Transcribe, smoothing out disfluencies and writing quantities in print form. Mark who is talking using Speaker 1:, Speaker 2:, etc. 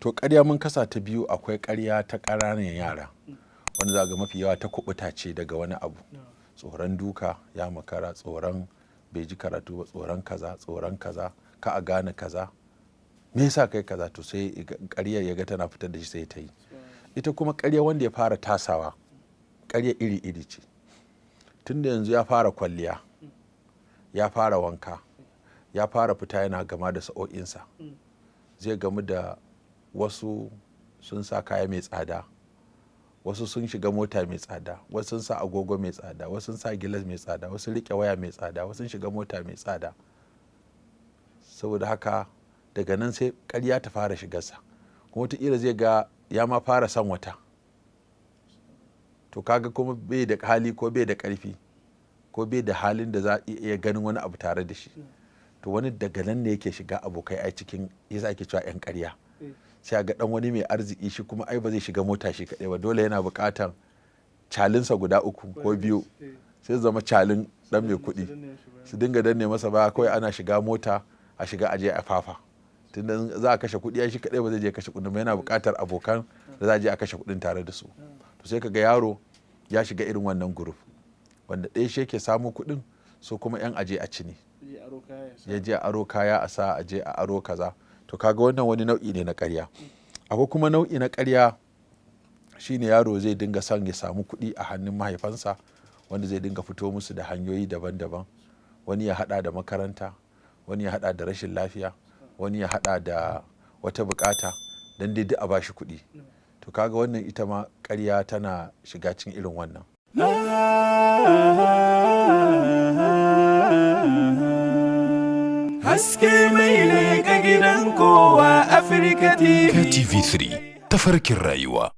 Speaker 1: To ƙarya mun kasa ta biyu, akwai ƙarya ta ƙananan yara wanda za ga mafi yawa ta kubuta ce daga wani abu, tsoron duka, ya makara, tsoron bai ji karatu ba, tsoron kaza ka a gane kaza, me yasa kai kaza, to sai ƙaryar ya ga tana fitar da shi sai ta yi. Ita kuma ƙarya wanda ya fara tasawa, ƙarya iri-iri ce. Tunda yanzu ya fara kwalliya, ya fara wanka, ya fara fita yana gama da sa'o'insa, zai gamu da wasu sun sa kaya mai tsada, wasu sun shiga mota mai tsada, wasu sun sa agogo mai tsada, wasu sun sa gilas mai tsada, wasu riƙe waya mai tsada, wasu sun shiga mota mai tsada. Saboda haka daga nan sai ƙarya ta fara shigarsa, kuma wataƙila zai ga ya ma fara son wata, to kaga kuma bai da hali ko bai da ƙarfi ko bai da halin da za a iya ganin wani abu tare da shi, to wani daga nan ne yake shiga abokai ai cikin yasa ake cewa 'yan ƙarya. Sai ga dan wani mai arziki shi kuma ai ba zai shiga mota shi kaɗai ba, dole yana buƙatar calinsa guda 3 ko 2 sai zama calin dan mai kuɗi, su dinga danne masa baya, kawai ana shiga mota a shiga aje a fafa, tunda za a kashe kuɗi shi kaɗai ba zai je kashe kuɗin ba, yana buƙatar abokan da za a je a kashe kuɗin tare da su. To sai kaga yaro ya shiga irin wannan group wanda ɗaya shi yake samu kuɗin, so kuma 'yan aje a ci ne, ya je a aro kaya a sa, aje a aro kaza. To kaga wannan wani nau'i ne na ƙarya. Akwai kuma nau'i na ƙarya shine yaro zai dinga son ya samu kuɗi a hannun mahaifansa, wanda zai dinga fito musu da hanyoyi daban-daban, wani ya haɗa da makaranta, wani ya haɗa da rashin lafiya, wani ya haɗa da wata buƙata don dai duk a bashi kuɗi. To kaga wannan ita ma ƙarya tana shiga cikin irin wannan.
Speaker 2: Haske mai leƙa gidan kowa Afirka TV.
Speaker 3: TV3 tafarkin rayuwa.